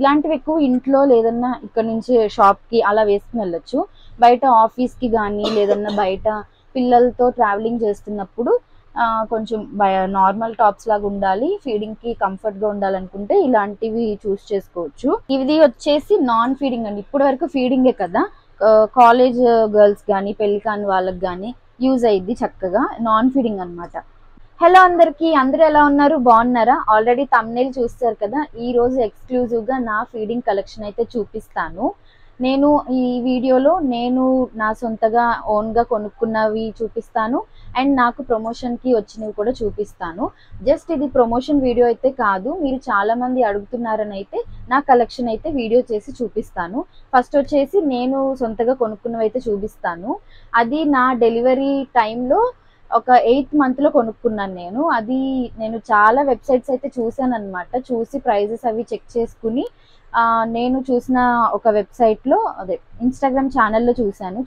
ఇలాంటివి ఎక్కువ ఇంట్లో లేదన్నా ఇక్కడ నుంచి షాప్ కి అలా వేసుకుని వెళ్ళొచ్చు. బయట ఆఫీస్ కి కానీ లేదన్నా బయట పిల్లలతో ట్రావెలింగ్ చేస్తున్నప్పుడు కొంచెం నార్మల్ టాప్స్ లాగా ఉండాలి, ఫీడింగ్ కి కంఫర్ట్ గా ఉండాలనుకుంటే ఇలాంటివి చూస్ చేసుకోవచ్చు. ఇది వచ్చేసి నాన్ ఫీడింగ్ అండి. ఇప్పటి వరకు ఫీడింగే కదా, కాలేజ్ గర్ల్స్ కానీ పెళ్లి కాని వాళ్ళకి కానీ యూజ్ అయ్యిద్ది చక్కగా. నాన్ ఫీడింగ్ అనమాట. హలో అందరికి, అందరూ ఎలా ఉన్నారు? బాగున్నారా? ఆల్రెడీ థంబ్నెయిల్ చూస్తారు కదా. ఈ రోజు ఎక్స్క్లూజివ్ గా నా ఫీడింగ్ కలెక్షన్ అయితే చూపిస్తాను. నేను ఈ వీడియోలో నేను నా సొంతగా ఓన్ గా కొనుక్కున్నవి చూపిస్తాను అండ్ నాకు ప్రమోషన్ కి వచ్చినవి కూడా చూపిస్తాను. జస్ట్ ఇది ప్రమోషన్ వీడియో అయితే కాదు, మీరు చాలా మంది అడుగుతున్నారని అయితే నా కలెక్షన్ అయితే వీడియో చేసి చూపిస్తాను. ఫస్ట్ వచ్చేసి నేను సొంతగా కొనుక్కున్నవి అయితే చూపిస్తాను. అది నా డెలివరీ టైంలో ఒక 8th month లో కొనుక్కున్నాను నేను. అది నేను చాలా వెబ్సైట్స్ అయితే చూసాను అనమాట. చూసి ప్రైజెస్ అవి చెక్ చేసుకుని నేను చూసిన ఒక వెబ్సైట్లో అదే ఇన్స్టాగ్రామ్ ఛానల్లో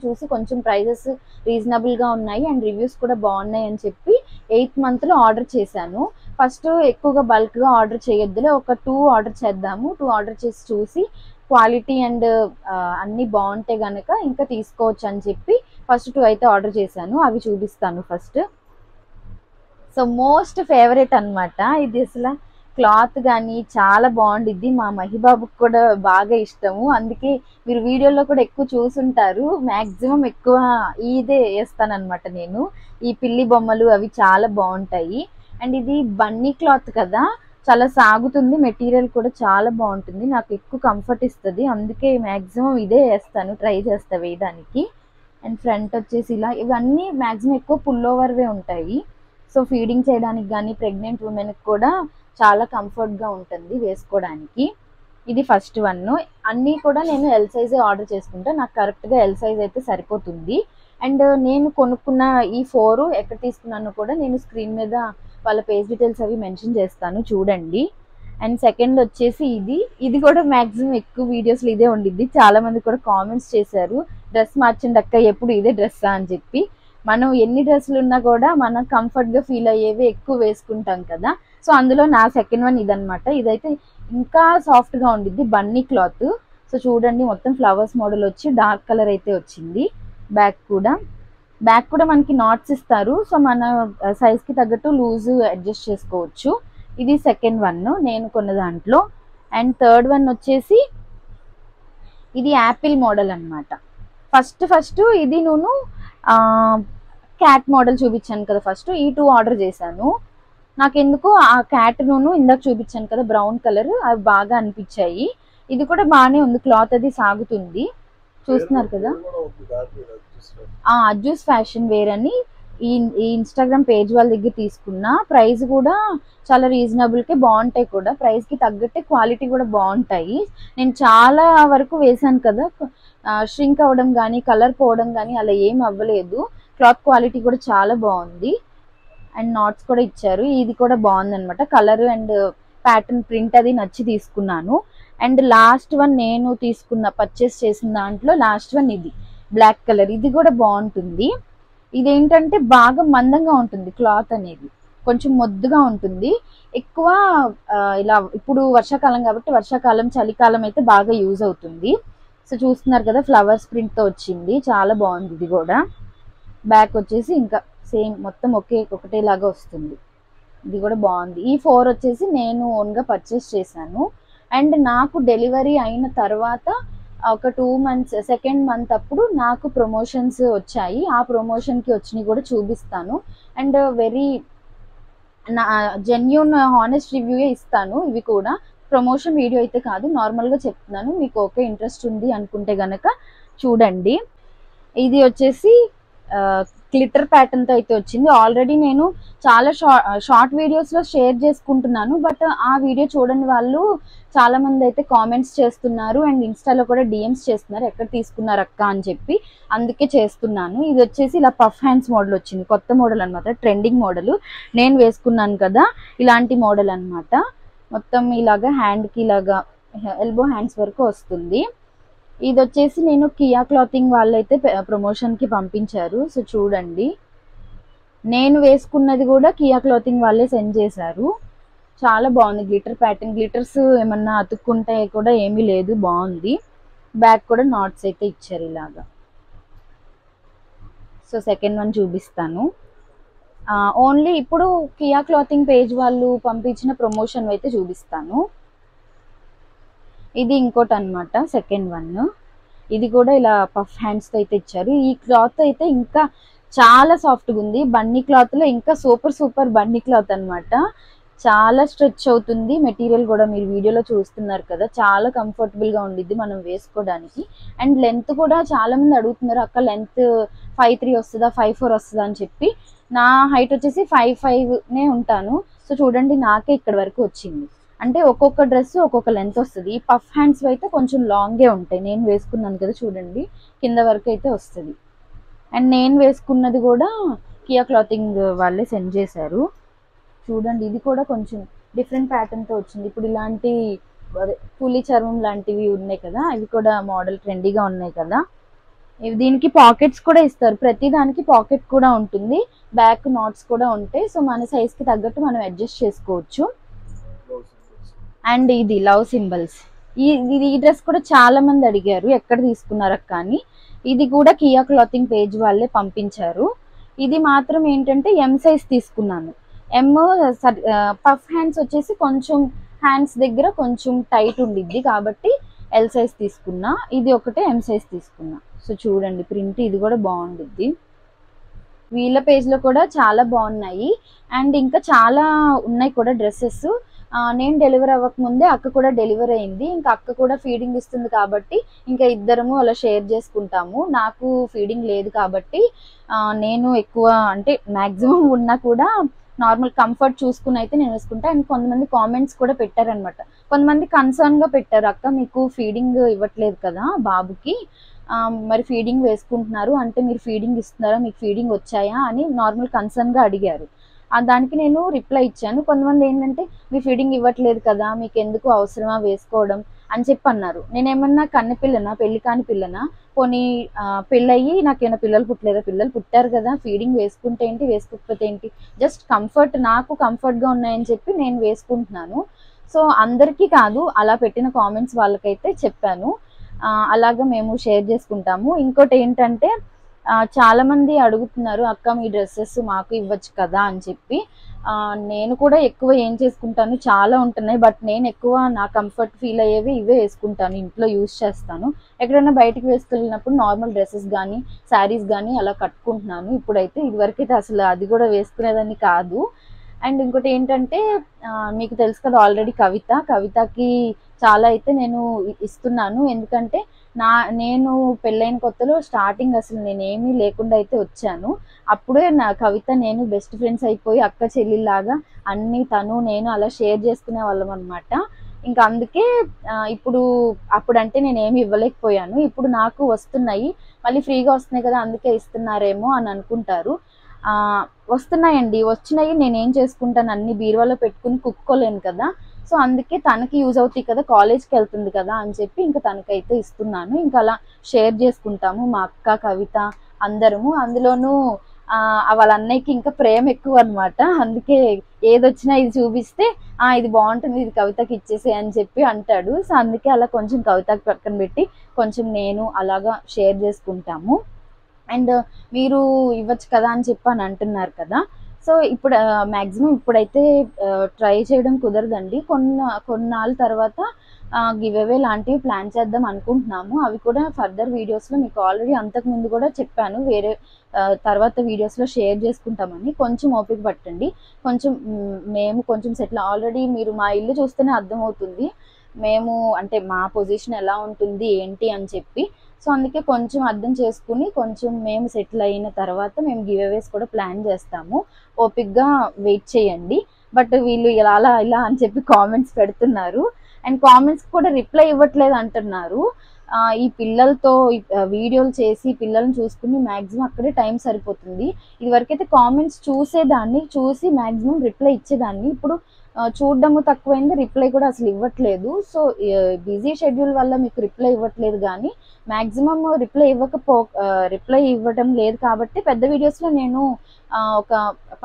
చూసి కొంచెం ప్రైజెస్ రీజనబుల్గా ఉన్నాయి అండ్ రివ్యూస్ కూడా బాగున్నాయి అని చెప్పి 8th month లో ఆర్డర్ చేశాను. ఫస్ట్ ఎక్కువగా బల్క్గా ఆర్డర్ చేయొద్దులే, ఒక 2 ఆర్డర్ చేద్దాము. 2 ఆర్డర్ చేసి చూసి క్వాలిటీ అండ్ అన్నీ బాగుంటే గనక ఇంకా తీసుకోవచ్చు అని చెప్పి ఫస్ట్ 2 అయితే ఆర్డర్ చేశాను. అవి చూపిస్తాను ఫస్ట్. సో మోస్ట్ ఫేవరెట్ అనమాట ఇది. అసలు క్లాత్ కానీ చాలా బాగుండిద్ది. మా మహిబాబుకి కూడా బాగా ఇష్టము, అందుకే మీరు వీడియోలో కూడా ఎక్కువ చూసుంటారు. మ్యాక్సిమం ఎక్కువ ఇదే వేస్తాను అనమాట నేను. ఈ పిల్లి బొమ్మలు అవి చాలా బాగుంటాయి. అండ్ ఇది బన్నీ క్లాత్ కదా, చాలా సాగుతుంది, మెటీరియల్ కూడా చాలా బాగుంటుంది, నాకు ఎక్కువ కంఫర్ట్ ఇస్తుంది. అందుకే మ్యాక్సిమం ఇదే వేస్తాను, ట్రై చేస్తా వేయడానికి. అండ్ ఫ్రంట్ వచ్చేసి ఇలా, ఇవన్నీ మ్యాక్సిమం ఎక్కువ పుల్ ఓవర్వే ఉంటాయి. సో ఫీడింగ్ చేయడానికి కానీ ప్రెగ్నెంట్ ఉమెన్కి కూడా చాలా కంఫర్ట్గా ఉంటుంది వేసుకోవడానికి. ఇది ఫస్ట్ వన్. అన్నీ కూడా నేను ఎల్ సైజే ఆర్డర్ చేసుకుంటా, నాకు కరెక్ట్గా ఎల్ సైజ్ అయితే సరిపోతుంది. అండ్ నేను కొనుక్కున్న ఈ 4 ఎక్కడ తీసుకున్నానో కూడా నేను స్క్రీన్ మీద వాళ్ళ పేజ్ డీటెయిల్స్ అవి మెన్షన్ చేస్తాను, చూడండి. అండ్ సెకండ్ వచ్చేసి ఇది కూడా మ్యాక్సిమం ఎక్కువ వీడియోస్లో ఇదే ఉండిద్ది. చాలా మంది కూడా కామెంట్స్ చేశారు, డ్రెస్ మార్చండి అక్క, ఎప్పుడు ఇదే డ్రెస్సా అని చెప్పి. మనం ఎన్ని డ్రెస్సులు ఉన్నా కూడా మనం కంఫర్ట్గా ఫీల్ అయ్యేవి ఎక్కువ వేసుకుంటాం కదా. సో అందులో నా సెకండ్ వన్ ఇదనమాట. ఇదైతే ఇంకా సాఫ్ట్గా ఉండిద్ది, బన్నీ క్లాత్. సో చూడండి, మొత్తం ఫ్లవర్స్ మోడల్ వచ్చి డార్క్ కలర్ అయితే వచ్చింది. బ్యాక్ కూడా మనకి నాట్స్ ఇస్తారు, సో మన సైజ్కి తగ్గట్టు లూజ్ అడ్జస్ట్ చేసుకోవచ్చు. ఇది సెకండ్ వన్ నేను కొన్న దాంట్లో. అండ్ థర్డ్ వన్ వచ్చేసి ఇది యాపిల్ మోడల్ అనమాట. ఫస్ట్ ఇది నేను క్యాట్ మోడల్ చూపించాను కదా, ఫస్ట్ ఈ 2 ఆర్డర్ చేశాను. నాకెందుకు ఆ క్యాట్ ఇందాక చూపించాను కదా బ్రౌన్ కలర్, అవి బాగా అనిపించాయి. ఇది కూడా బాగానే ఉంది, క్లాత్ అది సాగుతుంది, చూస్తున్నారు కదా. అజ్జూస్ ఫ్యాషన్ వేర్ అని ఈ ఇన్స్టాగ్రామ్ పేజ్ వాళ్ళ దగ్గర తీసుకున్న. ప్రైస్ కూడా చాలా రీజనబుల్కే బాగుంటాయి కూడా, ప్రైస్కి తగ్గట్టే క్వాలిటీ కూడా బాగుంటాయి. నేను చాలా వరకు వేసాను కదా, ష్రింక్ అవ్వడం కానీ కలర్ పోవడం కానీ అలా ఏం అవ్వలేదు. క్లాత్ క్వాలిటీ కూడా చాలా బాగుంది. అండ్ నాట్స్ కూడా ఇచ్చారు, ఇది కూడా బాగుంది అనమాట. కలర్ అండ్ ప్యాటర్న్ ప్రింట్ అది నచ్చి తీసుకున్నాను. అండ్ లాస్ట్ వన్ నేను పర్చేస్ చేసిన దాంట్లో లాస్ట్ వన్ ఇది బ్లాక్ కలర్. ఇది కూడా బాగుంటుంది. ఇదేంటంటే బాగా మందంగా ఉంటుంది, క్లాత్ అనేది కొంచెం మొద్దుగా ఉంటుంది. ఎక్కువ ఇలా ఇప్పుడు వర్షాకాలం కాబట్టి వర్షాకాలం చలికాలం అయితే బాగా యూజ్ అవుతుంది. సో చూస్తున్నారు కదా, ఫ్లవర్స్ ప్రింట్తో వచ్చింది, చాలా బాగుంది. ఇది కూడా బ్యాక్ వచ్చేసి ఇంకా సేమ్ మొత్తం ఒకటేలాగా వస్తుంది. ఇది కూడా బాగుంది. ఈ 4 వచ్చేసి నేను ఓన్గా పర్చేస్ చేశాను. అండ్ నాకు డెలివరీ అయిన తర్వాత ఒక 2 months సెకండ్ మంత్ అప్పుడు నాకు ప్రమోషన్స్ వచ్చాయి. ఆ ప్రమోషన్కి వచ్చినవి కూడా చూపిస్తాను. అండ్ వెరీ జెన్యూన్ హానెస్ట్ రివ్యూయే ఇస్తాను. ఇవి కూడా ప్రమోషన్ వీడియో అయితే కాదు, నార్మల్గా చెప్తున్నాను. మీకు ఓకే ఇంట్రెస్ట్ ఉంది అనుకుంటే గనక చూడండి. ఇది వచ్చేసి గ్లిటర్ ప్యాటర్న్తో అయితే వచ్చింది. ఆల్రెడీ నేను చాలా షార్ట్ వీడియోస్లో షేర్ చేసుకుంటున్నాను, బట్ ఆ వీడియో చూడని వాళ్ళు చాలా మంది అయితే కామెంట్స్ చేస్తున్నారు అండ్ ఇన్స్టాలో కూడా డిఎమ్స్ చేస్తున్నారు, ఎక్కడ తీసుకున్నారు అక్క అని చెప్పి. అందుకే చేస్తున్నాను. ఇది వచ్చేసి ఇలా పఫ్ హ్యాండ్స్ మోడల్ వచ్చింది, కొత్త మోడల్ అనమాట, ట్రెండింగ్ మోడల్. నేను వేసుకున్నాను కదా ఇలాంటి మోడల్ అనమాట. మొత్తం ఇలాగా హ్యాండ్కి ఇలాగా ఎల్బో హ్యాండ్స్ వరకు వస్తుంది. ఇది వచ్చేసి నేను కియా క్లాతింగ్ వాళ్ళైతే ప్రమోషన్కి పంపించారు. సో చూడండి, నేను వేసుకున్నది కూడా కియా క్లాతింగ్ వాళ్ళే సెండ్ చేశారు. చాలా బాగుంది. గ్లిటర్ ప్యాటర్న్, గ్లిటర్స్ ఏమన్నా అతుక్కుంటే కూడా ఏమీ లేదు, బాగుంది. బ్యాక్ కూడా నాట్స్ అయితే ఇచ్చారు ఇలాగా. సో సెకండ్ వన్ చూపిస్తాను. ఓన్లీ ఇప్పుడు కియా క్లాతింగ్ పేజ్ వాళ్ళు పంపించిన ప్రమోషన్ అయితే చూపిస్తాను. ఇది ఇంకోటి అనమాట, సెకండ్ వన్. ఇది కూడా ఇలా పఫ్ హ్యాండ్స్తో అయితే ఇచ్చారు. ఈ క్లాత్ అయితే ఇంకా చాలా సాఫ్ట్గా ఉంది. బన్నీ క్లాత్లో ఇంకా సూపర్ బన్నీ క్లాత్ అనమాట. చాలా స్ట్రెచ్ అవుతుంది. మెటీరియల్ కూడా మీరు వీడియోలో చూస్తున్నారు కదా, చాలా కంఫర్టబుల్గా ఉండిద్ది మనం వేసుకోవడానికి. అండ్ లెంత్ కూడా చాలా మంది అడుగుతున్నారు, అక్క లెంత్ 5'3" వస్తుందా 5'4" వస్తుందా అని చెప్పి. నా హైట్ వచ్చేసి 5'5" ఉంటాను. సో చూడండి, నాకే ఇక్కడ వరకు వచ్చింది. అంటే ఒక్కొక్క డ్రెస్ ఒక్కొక్క లెంత్ వస్తుంది. ఈ పఫ్ హ్యాండ్స్ అయితే కొంచెం లాంగే ఉంటాయి. నేను వేసుకున్నాను కదా చూడండి, కింద వరకు అయితే వస్తుంది. అండ్ నేను వేసుకున్నది కూడా కియా క్లాతింగ్ వాళ్ళే సెండ్ చేశారు. చూడండి, ఇది కూడా కొంచెం డిఫరెంట్ ప్యాటర్న్తో వచ్చింది. ఇప్పుడు ఇలాంటి పులి చర్మం లాంటివి ఉన్నాయి కదా, అవి కూడా మోడల్ ట్రెండీగా ఉన్నాయి కదా. దీనికి పాకెట్స్ కూడా ఇస్తారు. ప్రతి దానికి పాకెట్ కూడా ఉంటుంది, బ్యాక్ నాట్స్ కూడా ఉంటాయి. సో మన సైజ్కి తగ్గట్టు మనం అడ్జస్ట్ చేసుకోవచ్చు. అండ్ ఇది లవ్ సింబల్స్. ఈ డ్రెస్ కూడా చాలా మంది అడిగారు, ఎక్కడ తీసుకున్నారు అక్క అని. ఇది కూడా కియా క్లాతింగ్ పేజ్ వాళ్ళే పంపించారు. ఇది మాత్రం ఏంటంటే ఎం సైజ్ తీసుకున్నాను. ఎమ్ పఫ్ హ్యాండ్స్ వచ్చేసి కొంచెం హ్యాండ్స్ దగ్గర కొంచెం టైట్ ఉండిద్ది కాబట్టి ఎల్ సైజ్ తీసుకున్నా. ఇది ఒకటే ఎం సైజ్ తీసుకున్నా. సో చూడండి, ప్రింట్ ఇది కూడా బాగుండిద్ది. వీళ్ళ పేజ్లో కూడా చాలా బాగున్నాయి. అండ్ ఇంకా చాలా ఉన్నాయి కూడా డ్రెస్సెస్. నేను డెలివరీ అవ్వకముందే అక్క కూడా డెలివరీ అయింది. ఇంకా అక్క కూడా ఫీడింగ్ ఇస్తుంది కాబట్టి ఇంకా ఇద్దరము అలా షేర్ చేసుకుంటాము. నాకు ఫీడింగ్ లేదు కాబట్టి నేను ఎక్కువ అంటే మ్యాక్సిమం ఉన్నా కూడా నార్మల్ కంఫర్ట్ చూసుకుని అయితే నేను వేసుకుంటా. అండ్ కొంతమంది కామెంట్స్ కూడా పెట్టారనమాట. కొంతమంది కన్సర్న్గా పెట్టారు, అక్క మీకు ఫీడింగ్ ఇవ్వట్లేదు కదా బాబుకి, మరి ఫీడింగ్ వేసుకుంటున్నారు అంటే మీరు ఫీడింగ్ ఇస్తున్నారా, మీకు ఫీడింగ్ వచ్చాయా అని నార్మల్ కన్సర్న్గా అడిగారు. దానికి నేను రిప్లై ఇచ్చాను. కొంతమంది ఏంటంటే మీ ఫీడింగ్ ఇవ్వట్లేదు కదా, మీకు ఎందుకు అవసరమా వేసుకోవడం అని చెప్పి అన్నారు. నేనేమన్నా కన్నె పిల్లనా, పెళ్లి కాని పిల్లనా, పోనీ పెళ్ళయ్యి నాకేమైనా పిల్లలు పుట్టలేదా, పిల్లలు పుట్టారు కదా, ఫీడింగ్ వేసుకుంటే ఏంటి వేసుకోకపోతే ఏంటి, జస్ట్ కంఫర్ట్, నాకు కంఫర్ట్గా ఉన్నాయని చెప్పి నేను వేసుకుంటున్నాను. సో అందరికీ కాదు, అలా పెట్టిన కామెంట్స్ వాళ్ళకైతే చెప్పాను. అలాగా మేము షేర్ చేసుకుంటాము. ఇంకోటి ఏంటంటే చాలా మంది అడుగుతున్నారు, అక్క మీ డ్రెస్సెస్ మాకు ఇవ్వచ్చు కదా అని చెప్పి. నేను కూడా ఎక్కువ ఏం చేసుకుంటాను, చాలా ఉంటున్నాయి, బట్ నేను ఎక్కువ నా కంఫర్ట్ ఫీల్ అయ్యేవి ఇవే వేసుకుంటాను, ఇంట్లో యూజ్ చేస్తాను. ఎక్కడైనా బయటకు వేసుకెళ్ళినప్పుడు నార్మల్ డ్రెస్సెస్ కానీ శారీస్ కానీ అలా కట్టుకుంటున్నాను ఇప్పుడైతే. ఇదివరకైతే అసలు అది కూడా వేసుకునేదాన్ని కాదు. అండ్ ఇంకోటి ఏంటంటే మీకు తెలుసు కదా ఆల్రెడీ కవితకి చాలా అయితే నేను ఇస్తున్నాను. ఎందుకంటే నేను పెళ్ళైన కొత్తలో స్టార్టింగ్ అసలు నేనేమీ లేకుండా అయితే వచ్చాను. అప్పుడే నా కవిత నేను బెస్ట్ ఫ్రెండ్స్ అయిపోయి అక్క చెల్లిలాగా అన్నీ తను నేను అలా షేర్ చేసుకునే వాళ్ళం అనమాట. ఇంకా అందుకే ఇప్పుడు అప్పుడంటే నేనేమి ఇవ్వలేకపోయాను. ఇప్పుడు నాకు వస్తున్నాయి, మళ్ళీ ఫ్రీగా వస్తున్నాయి కదా అందుకే ఇస్తున్నారేమో అని అనుకుంటారు. వస్తున్నాయండి, వచ్చినాయి నేనేం చేసుకుంటాను, అన్ని బీరువాలో పెట్టుకుని కుక్కోలేను కదా. సో అందుకే తనకి యూజ్ అవుతాయి కదా, కాలేజ్కి వెళ్తుంది కదా అని చెప్పి ఇంకా తనకైతే ఇస్తున్నాను. ఇంకా అలా షేర్ చేసుకుంటాము మా అక్క కవిత అందరము. అందులోనూ వాళ్ళ అన్నయ్యకి ఇంకా ప్రేమ ఎక్కువ అనమాట. అందుకే ఏదొచ్చినా ఇది చూపిస్తే ఇది బాగుంటుంది, ఇది కవితకి ఇచ్చేసే అని చెప్పి అంటాడు. సో అందుకే అలా కొంచెం కవితకి పక్కన పెట్టి కొంచెం నేను అలాగా షేర్ చేసుకుంటాము. అండ్ మీరు ఇవ్వచ్చు కదా అని చెప్పి అని అంటున్నారు కదా. సో ఇప్పుడు మ్యాక్సిమం ఇప్పుడైతే ట్రై చేయడం కుదరదండి. కొన్నాళ్ళ తర్వాత గివ్ అవే లాంటివి ప్లాన్ చేద్దాం అనుకుంటున్నాము. అవి కూడా ఫర్దర్ వీడియోస్లో మీకు ఆల్రెడీ అంతకుముందు కూడా చెప్పాను, వేరే తర్వాత వీడియోస్లో షేర్ చేసుకుంటామని. కొంచెం ఓపిక పట్టండి. మేము కొంచెం సెటిల్, ఆల్రెడీ మీరు మా ఇల్లు చూస్తేనే అర్థమవుతుంది మేము అంటే మా పొజిషన్ ఎలా ఉంటుంది ఏంటి అని చెప్పి. సో అందుకే కొంచెం అర్థం చేసుకుని కొంచెం మేము సెటిల్ అయిన తర్వాత మేము గివ్ అవేస్ కూడా ప్లాన్ చేస్తాము. ఓపిక్గా వెయిట్ చేయండి. బట్ వీళ్ళు ఇలా అని చెప్పి కామెంట్స్ పెడుతున్నారు. అండ్ కామెంట్స్ కూడా రిప్లై ఇవ్వట్లేదు అంటున్నారు. ఈ పిల్లలతో వీడియోలు చేసి పిల్లల్ని చూసుకుని మ్యాక్సిమం అక్కడే టైం సరిపోతుంది. ఇదివరకైతే కామెంట్స్ చూసి మ్యాక్సిమం రిప్లై ఇచ్చేదాన్ని. ఇప్పుడు చూడడము తక్కువైంది, రిప్లై కూడా అసలు ఇవ్వట్లేదు. సో బిజీ షెడ్యూల్ వల్ల మీకు రిప్లై ఇవ్వట్లేదు, కానీ మ్యాక్సిమం రిప్లై ఇవ్వడం లేదు కాబట్టి పెద్ద వీడియోస్లో నేను ఒక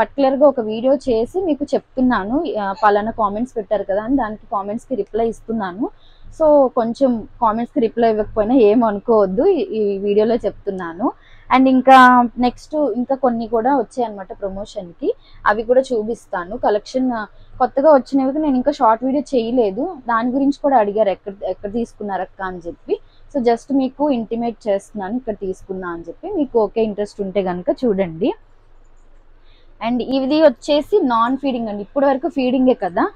పర్టికులర్గా ఒక వీడియో చేసి మీకు చెప్తున్నాను, పలానా కామెంట్స్ పెట్టారు కదా అని దానికి కామెంట్స్కి రిప్లై ఇస్తున్నాను. సో కొంచెం కామెంట్స్కి రిప్లై ఇవ్వకపోయినా ఏమనుకోవద్దు, ఈ వీడియోలో చెప్తున్నాను. అండ్ ఇంకా నెక్స్ట్ ఇంకా కొన్ని కూడా వచ్చాయి అనమాట ప్రమోషన్కి, అవి కూడా చూపిస్తాను. కలెక్షన్ కొత్తగా వచ్చినవి నేను ఇంకా షార్ట్ వీడియో చేయలేదు, దాని గురించి కూడా అడిగారు ఎక్కడ తీసుకున్నారు అక్క అని చెప్పి. సో జస్ట్ మీకు ఇంటిమేట్ చేస్తున్నాను ఇక్కడ తీసుకున్నా అని చెప్పి, మీకు ఓకే ఇంట్రెస్ట్ ఉంటే కనుక చూడండి. అండ్ ఇది వచ్చేసి నాన్ ఫీడింగ్ అండి. ఇప్పటి వరకు ఫీడింగే కదా,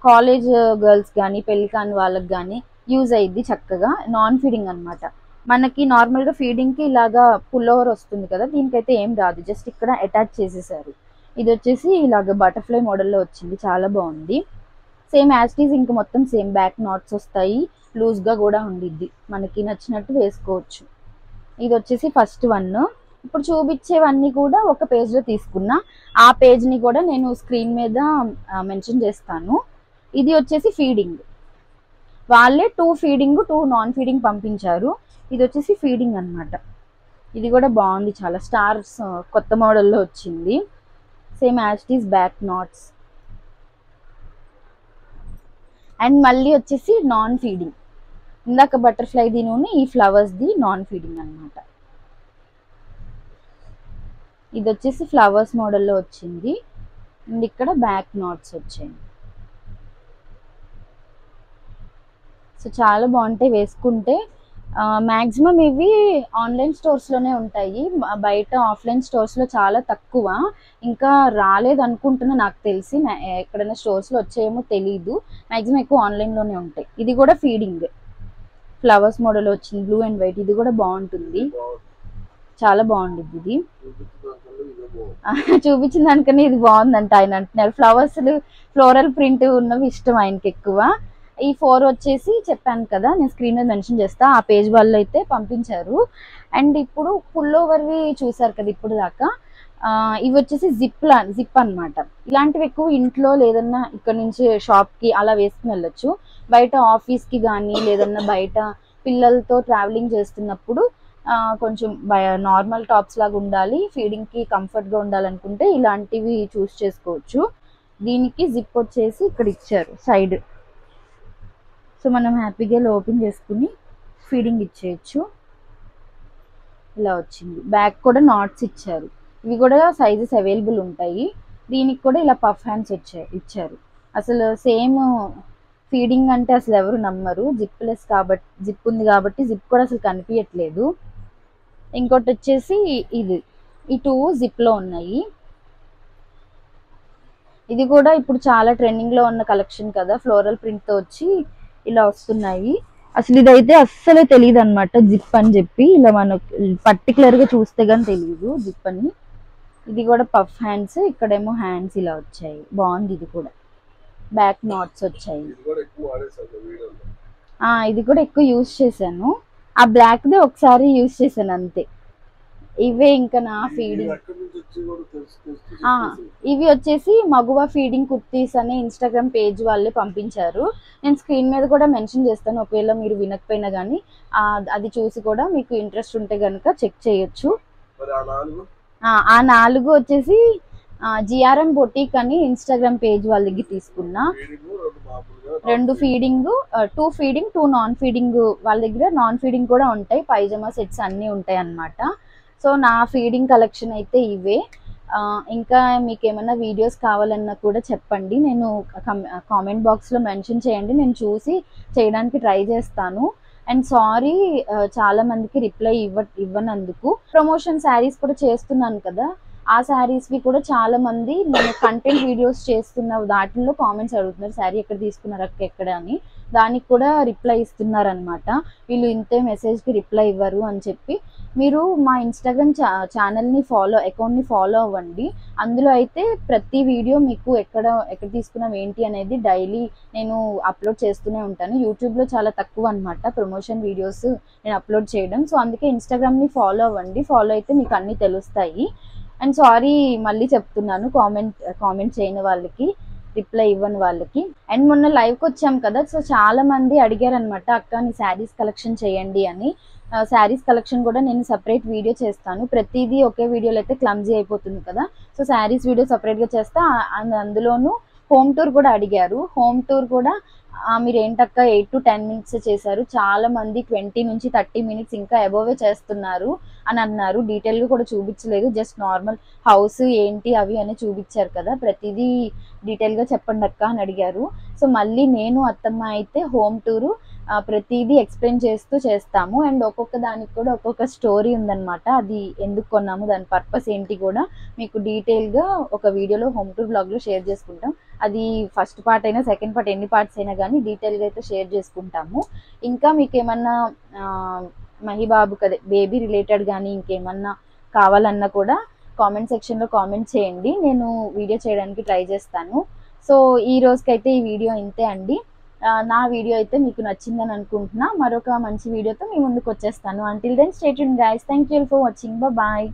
కాలేజ్ గర్ల్స్ కానీ పెళ్లి కాని వాళ్ళకి కానీ యూజ్ అయ్యిద్ది చక్కగా. నాన్ ఫీడింగ్ అనమాట. మనకి నార్మల్గా ఫీడింగ్కి ఇలాగా పుల్ ఓవర్ వస్తుంది కదా, దీనికైతే ఏం రాదు, జస్ట్ ఇక్కడ అటాచ్ చేసేసారు. ఇది వచ్చేసి ఇలాగ బటర్ఫ్లై మోడల్లో వచ్చింది, చాలా బాగుంది. సేమ్ యాస్టీస్ ఇంకా మొత్తం సేమ్, బ్యాక్ నాట్స్ వస్తాయి, లూజ్గా కూడా ఉండిద్ది, మనకి నచ్చినట్టు వేసుకోవచ్చు. ఇది వచ్చేసి ఫస్ట్ వన్. ఇప్పుడు చూపించేవన్నీ కూడా ఒక పేజ్లో తీసుకున్నా, ఆ పేజ్ని కూడా నేను స్క్రీన్ మీద మెన్షన్ చేస్తాను. ఇది వచ్చేసి ఫీడింగ్, వాళ్ళే 2 ఫీడింగ్ 2 నాన్ ఫీడింగ్ పంపించారు. ఇది వచ్చేసి ఫీడింగ్ అనమాట. ఇది కూడా బాగుంది, చాలా స్టార్స్ కొత్త మోడల్లో వచ్చింది. సేమ్ యాస్టీస్ బ్యాక్ నాట్స్. అండ్ మళ్ళీ వచ్చేసి నాన్ ఫీడింగ్, ఇందాక బటర్ఫ్లై దీని ఈ ఫ్లవర్స్ది నాన్ ఫీడింగ్ అనమాట. ఇది వచ్చేసి ఫ్లవర్స్ మోడల్లో వచ్చింది, అండ్ ఇక్కడ బ్యాక్ నాట్స్ వచ్చాయి. సో చాలా బాగుంటాయి వేసుకుంటే. మ్యాక్సిమం ఇవి ఆన్లైన్ స్టోర్స్లోనే ఉంటాయి, బయట ఆఫ్లైన్ స్టోర్స్లో చాలా తక్కువ, ఇంకా రాలేదు అనుకుంటున్నా, నాకు తెలిసి ఎక్కడైనా స్టోర్స్లో వచ్చాయేమో తెలీదు. మ్యాక్సిమం ఎక్కువ ఆన్లైన్లోనే ఉంటాయి. ఇది కూడా ఫీడింగ్, ఫ్లవర్స్ మోడల్ వచ్చింది, బ్లూ అండ్ వైట్. ఇది కూడా బాగుంటుంది, చాలా బాగుంటుంది. ఇది చూపించిన దానికన్నా ఇది బాగుందంట ఆయన అంటున్నారు. ఫ్లోరల్ ప్రింట్ ఉన్నవి ఇష్టం ఆయనకి ఎక్కువ. ఈ 4 వచ్చేసి చెప్పాను కదా, నేను స్క్రీన్ మీద మెన్షన్ చేస్తా, ఆ పేజ్ వాళ్ళు అయితే పంపించారు. అండ్ ఇప్పుడు పుల్ ఓవర్వి చూసారు కదా ఇప్పుడు దాకా, ఇవి వచ్చేసి జిప్ అనమాట. ఇలాంటివి ఎక్కువ ఇంట్లో లేదన్నా ఇక్కడ నుంచి షాప్కి అలా వేసుకుని వెళ్ళొచ్చు. బయట ఆఫీస్కి కానీ లేదన్నా బయట పిల్లలతో ట్రావెలింగ్ చేస్తున్నప్పుడు కొంచెం నార్మల్ టాప్స్ లాగా ఉండాలి, ఫీడింగ్కి కంఫర్ట్గా ఉండాలనుకుంటే ఇలాంటివి చూస్ చేసుకోవచ్చు. దీనికి జిప్ వచ్చేసి ఇక్కడ ఇచ్చారు సైడ్, సో మనం హ్యాపీగా ఓపెన్ చేసుకుని ఫీడింగ్ ఇచ్చేయచ్చు. ఇలా వచ్చింది. బ్యాక్ కూడా నాట్స్ ఇచ్చారు, ఇవి కూడా సైజెస్ అవైలబుల్ ఉంటాయి. దీనికి కూడా ఇలా పఫ్ హ్యాండ్స్ ఇచ్చారు. అసలు సేమ్ ఫీడింగ్ అంటే అసలు ఎవరు నమ్మరు, జిప్లెస్ కాబట్టి, జిప్ ఉంది కాబట్టి జిప్ కూడా అసలు కనిపించట్లేదు. ఇంకోటి వచ్చేసి ఈ 2 జిప్లో ఉన్నాయి. ఇది కూడా ఇప్పుడు చాలా ట్రెండింగ్లో ఉన్న కలెక్షన్ కదా, ఫ్లోరల్ ప్రింట్తో వచ్చి ఇలా వస్తున్నాయి. అసలు ఇదైతే అస్సలే తెలియదు అనమాట జిప్ అని చెప్పి, ఇలా మనకు పర్టికులర్గా చూస్తే కానీ తెలియదు జిప్ అని. ఇది కూడా పఫ్ హ్యాండ్స్, ఇక్కడేమో హ్యాండ్స్ ఇలా వచ్చాయి, బాగుంది. ఇది కూడా బ్యాక్ నాట్స్ వచ్చాయి. ఇది కూడా ఎక్కువ యూజ్ చేశాను, ఆ బ్లాక్దే ఒకసారి యూజ్ చేశాను అంతే. ఇవే ఇంకా నా ఫీడింగ్. ఇవి వచ్చేసి మగువ ఫీడింగ్ కుర్తీస్ అనే ఇన్స్టాగ్రామ్ పేజ్ వాళ్ళే పంపించారు. నేను స్క్రీన్ మీద కూడా మెన్షన్ చేస్తాను, ఒకవేళ మీరు వినకపోయినా కానీ అది చూసి కూడా మీకు ఇంట్రెస్ట్ ఉంటే కనుక చెక్ చేయొచ్చు. ఆ 4 వచ్చేసి జిఆర్ఎం బొటీక్ అని ఇన్స్టాగ్రామ్ పేజ్ వాళ్ళ దగ్గర తీసుకున్నా. 2 ఫీడింగ్ 2 ఫీడింగ్ 2 నాన్ ఫీడింగ్, వాళ్ళ దగ్గర నాన్ ఫీడింగ్ కూడా ఉంటాయి, పైజామా సెట్స్ అన్నీ ఉంటాయి అన్నమాట. సో నా ఫీడింగ్ కలెక్షన్ అయితే ఇవే. ఇంకా మీకు ఏమైనా వీడియోస్ కావాలన్నా కూడా చెప్పండి, నేను కామెంట్ బాక్స్లో మెన్షన్ చేయండి, నేను చూసి చేయడానికి ట్రై చేస్తాను. అండ్ సారీ చాలా మందికి రిప్లై ఇవ్వనందుకు. ప్రమోషన్ శారీస్ కూడా చేస్తున్నాను కదా, ఆ శారీస్వి కూడా చాలా మంది నేను కంటెంట్ వీడియోస్ చేస్తున్న వాటిల్లో కామెంట్స్ అడుగుతున్నారు, శారీ ఎక్కడ తీసుకున్నారు అక్క ఎక్కడ అని. దానికి కూడా రిప్లై ఇస్తున్నారు అనమాట, వీళ్ళు ఇంతే మెసేజ్కి రిప్లై ఇవ్వరు అని చెప్పి. మీరు మా ఇన్స్టాగ్రామ్ అకౌంట్ని ఫాలో అవ్వండి, అందులో అయితే ప్రతి వీడియో మీకు ఎక్కడ తీసుకున్నాం ఏంటి అనేది డైలీ నేను అప్లోడ్ చేస్తూనే ఉంటాను. యూట్యూబ్లో చాలా తక్కువ అనమాట ప్రమోషన్ వీడియోస్ నేను అప్లోడ్ చేయడం, సో అందుకే ఇన్స్టాగ్రామ్ని ఫాలో అవ్వండి, ఫాలో అయితే మీకు అన్నీ తెలుస్తాయి. అండ్ సారీ మళ్ళీ చెప్తున్నాను కామెంట్ చేయని వాళ్ళకి, రిప్లై ఇవ్వను వాళ్ళకి. అండ్ మొన్న లైవ్కి వచ్చాం కదా, సో చాలా మంది అడిగారు అనమాట, అక్క నీ శారీస్ కలెక్షన్ చేయండి అని. శారీస్ కలెక్షన్ కూడా నేను సపరేట్ వీడియో చేస్తాను. ప్రతిదీ ఒకే వీడియోలో అయితే క్లమ్జీ అయిపోతుంది కదా, సో శారీస్ వీడియో సపరేట్గా చేస్తా. అందులోనూ హోమ్ టూర్ కూడా అడిగారు. హోమ్ టూర్ కూడా మీరు ఏంటక్క 8 to 10 minutes చేశారు, చాలా మంది 20 నుంచి 30 minutes ఇంకా అబోవే చేస్తున్నారు అని అన్నారు. డీటెయిల్గా కూడా చూపించలేదు, జస్ట్ నార్మల్ హౌస్ ఏంటి అవి అని చూపించారు కదా, ప్రతిదీ డీటెయిల్గా చెప్పండి అక్క అని అడిగారు. సో మళ్ళీ నేను అత్తమ్మ అయితే హోమ్ టూరు ప్రతిదీ ఎక్స్ప్లెయిన్ చేస్తూ చేస్తాము. అండ్ ఒక్కొక్క దానికి కూడా ఒక్కొక్క స్టోరీ ఉందన్నమాట, అది ఎందుకు కొన్నాము, దాని పర్పస్ ఏంటి కూడా మీకు డీటెయిల్గా ఒక వీడియోలో హోమ్ టూర్ బ్లాగ్లో షేర్ చేసుకుంటాం. అది ఫస్ట్ పార్ట్ అయినా సెకండ్ పార్ట్ ఎన్ని పార్ట్స్ అయినా కానీ డీటెయిల్గా అయితే షేర్ చేసుకుంటాము. ఇంకా మీకు ఏమన్నా మహిబాబు కదే బేబీ రిలేటెడ్ కానీ ఇంకేమన్నా కావాలన్నా కూడా కామెంట్ సెక్షన్లో కామెంట్ చేయండి, నేను వీడియో చేయడానికి ట్రై చేస్తాను. సో ఈ రోజుకైతే ఈ వీడియో ఇంతే అండి. నా వీడియో అయితే మీకు నచ్చిందని అనుకుంటున్నా. మరొక మంచి వీడియోతో మీ ముందుకు వచ్చేస్తాను. Until then stay tuned guys, thank you for watching, bye.